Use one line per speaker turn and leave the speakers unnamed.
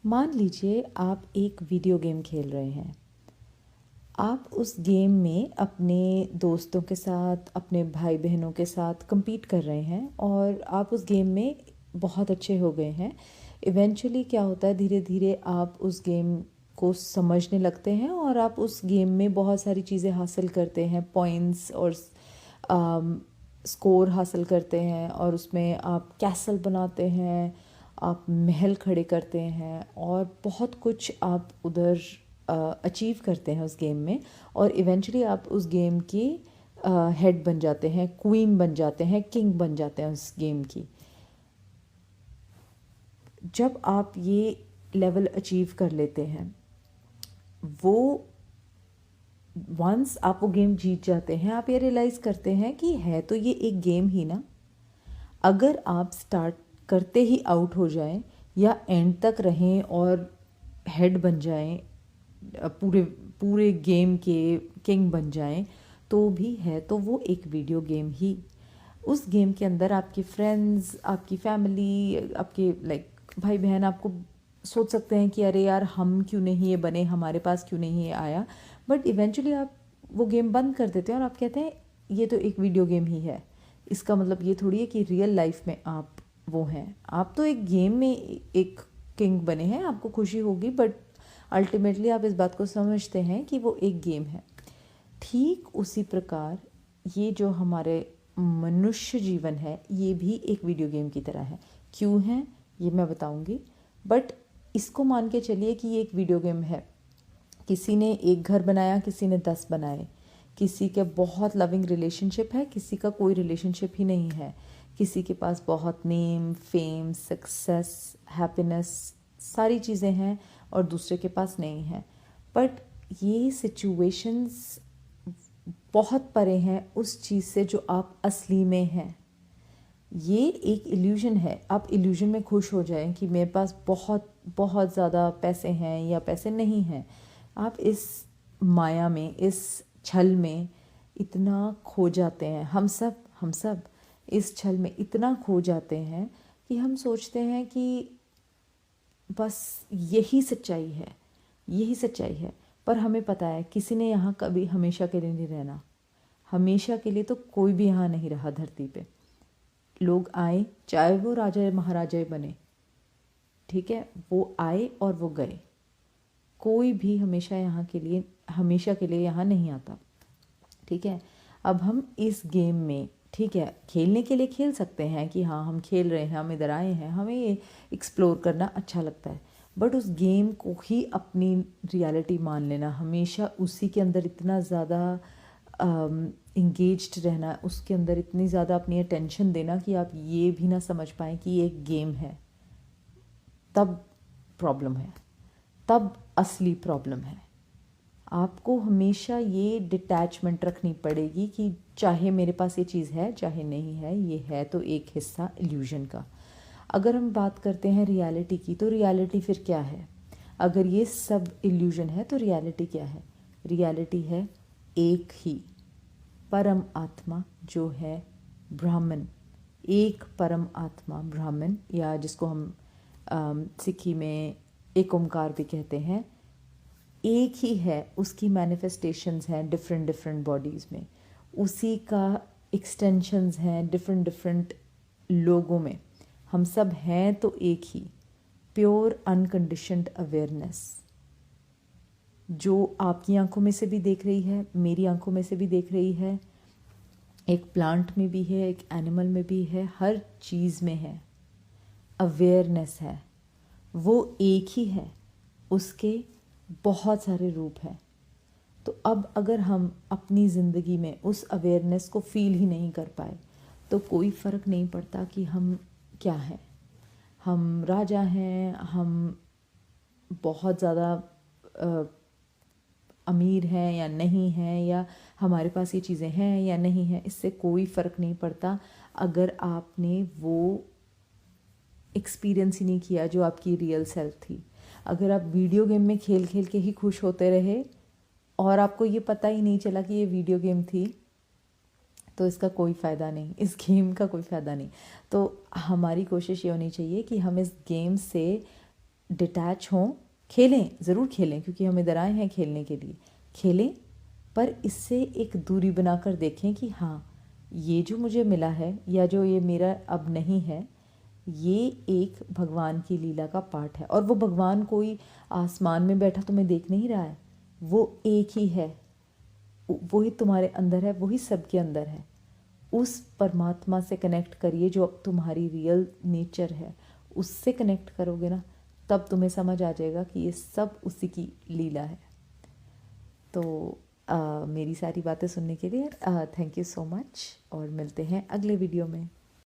मान लीजिए आप एक वीडियो गेम खेल रहे हैं। आप उस गेम में अपने दोस्तों के साथ, अपने भाई बहनों के साथ compete कर रहे हैं और आप उस गेम में बहुत अच्छे हो गए हैं। इवेंचुअली क्या होता है, धीरे धीरे आप उस गेम को समझने लगते हैं और आप उस गेम में बहुत सारी चीज़ें हासिल करते हैं, पॉइंट्स और स्कोर हासिल करते हैं और उसमें आप कैसल बनाते हैं, आप महल खड़े करते हैं और बहुत कुछ आप उधर अचीव करते हैं उस गेम में। और इवेंचुअली आप उस गेम की हेड बन जाते हैं, क्वीन बन जाते हैं, किंग बन जाते हैं उस गेम की। जब आप ये लेवल अचीव कर लेते हैं, वो वंस आप वो गेम जीत जाते हैं, आप ये रियलाइज़ करते हैं कि है तो ये एक गेम ही ना। अगर आप स्टार्ट करते ही आउट हो जाएं या एंड तक रहें और हेड बन जाएं, पूरे पूरे गेम के किंग बन जाएं, तो भी है तो वो एक वीडियो गेम ही। उस गेम के अंदर आपके फ्रेंड्स, आपकी फैमिली, आपके भाई बहन आपको सोच सकते हैं कि अरे यार हम क्यों नहीं ये बने, हमारे पास क्यों नहीं ये आया। बट इवेंचुअली आप वो गेम बंद कर देते हैं और आप कहते हैं ये तो एक वीडियो गेम ही है। इसका मतलब ये थोड़ी है कि रियल लाइफ में आप वो हैं। आप तो एक गेम में एक किंग बने हैं, आपको खुशी होगी, बट अल्टीमेटली आप इस बात को समझते हैं कि वो एक गेम है। ठीक उसी प्रकार ये जो हमारे मनुष्य जीवन है, ये भी एक वीडियो गेम की तरह है। क्यों है ये मैं बताऊंगी, बट इसको मान के चलिए कि ये एक वीडियो गेम है। किसी ने एक घर बनाया, किसी ने 10 बनाए, किसी के बहुत लविंग रिलेशनशिप है, किसी का कोई रिलेशनशिप ही नहीं है, किसी के पास बहुत नेम, फेम, सक्सेस, हैप्पीनेस, सारी चीज़ें हैं और दूसरे के पास नहीं है। बट ये सिचुएशंस बहुत परे हैं उस चीज़ से जो आप असली में हैं। ये एक इल्यूजन है। आप इल्यूजन में खुश हो जाएं कि मेरे पास बहुत बहुत ज़्यादा पैसे हैं या पैसे नहीं हैं। आप इस माया में, इस छल में इतना खो जाते हैं। हम सब इस छल में इतना खो जाते हैं कि हम सोचते हैं कि बस यही सच्चाई है, यही सच्चाई है। पर हमें पता है किसी ने यहाँ कभी हमेशा के लिए नहीं रहना। हमेशा के लिए तो कोई भी यहाँ नहीं रहा धरती पे। लोग आए, चाहे वो राजा महाराजा बने, ठीक है, वो आए और वो गए। कोई भी हमेशा के लिए यहाँ नहीं आता, ठीक है। अब हम इस गेम में, ठीक है, खेलने के लिए खेल सकते हैं कि हाँ हम खेल रहे हैं, हम इधर आए हैं, हमें ये एक्सप्लोर करना अच्छा लगता है। बट उस गेम को ही अपनी रियलिटी मान लेना, हमेशा उसी के अंदर इतना ज़्यादा इंगेज्ड रहना, उसके अंदर इतनी ज़्यादा अपनी अटेंशन देना कि आप ये भी ना समझ पाएँ कि ये एक गेम है, तब प्रॉब्लम है, तब असली प्रॉब्लम है। आपको हमेशा ये डिटैचमेंट रखनी पड़ेगी कि चाहे मेरे पास ये चीज़ है, चाहे नहीं है, ये है तो एक हिस्सा इल्यूजन का। अगर हम बात करते हैं रियलिटी की, तो रियलिटी फिर क्या है? अगर ये सब इल्यूजन है तो रियलिटी क्या है? रियलिटी है एक ही परम आत्मा जो है ब्राह्मण। एक परम आत्मा ब्राह्मण, या जिसको हम सिक्खी में एक ओंकार भी कहते हैं, एक ही है। उसकी मैनिफेस्टेशंस हैं डिफरेंट डिफरेंट बॉडीज़ में, उसी का एक्सटेंशंस हैं डिफरेंट डिफरेंट लोगों में। हम सब हैं तो एक ही प्योर अनकंडीशनड अवेयरनेस, जो आपकी आंखों में से भी देख रही है, मेरी आंखों में से भी देख रही है, एक प्लांट में भी है, एक एनिमल में भी है, हर चीज़ में है, अवेयरनेस है। वो एक ही है, उसके बहुत सारे रूप हैं। तो अब अगर हम अपनी ज़िंदगी में उस अवेयरनेस को फील ही नहीं कर पाए, तो कोई फ़र्क नहीं पड़ता कि हम क्या हैं। हम राजा हैं, हम बहुत ज़्यादा अमीर हैं या नहीं हैं, या हमारे पास ये चीज़ें हैं या नहीं हैं, इससे कोई फ़र्क नहीं पड़ता अगर आपने वो एक्सपीरियंस ही नहीं किया जो आपकी रियल सेल्फ थी। अगर आप वीडियो गेम में खेल खेल के ही खुश होते रहे और आपको ये पता ही नहीं चला कि ये वीडियो गेम थी, तो इसका कोई फ़ायदा नहीं, इस गेम का कोई फ़ायदा नहीं। तो हमारी कोशिश ये होनी चाहिए कि हम इस गेम से डिटैच हों, खेलें, ज़रूर खेलें क्योंकि हम इधर आए हैं खेलने के लिए, खेलें, पर इससे एक दूरी बनाकर देखें कि हाँ, ये जो मुझे मिला है या जो ये मेरा अब नहीं है, ये एक भगवान की लीला का पार्ट है। और वो भगवान कोई आसमान में बैठा तुम्हें देख नहीं रहा है, वो एक ही है, वही तुम्हारे अंदर है, वही सबके अंदर है। उस परमात्मा से कनेक्ट करिए जो अब तुम्हारी रियल नेचर है, उससे कनेक्ट करोगे ना, तब तुम्हें समझ आ जाएगा कि ये सब उसी की लीला है। तो मेरी सारी बातें सुनने के लिए थैंक यू सो मच, और मिलते हैं अगले वीडियो में।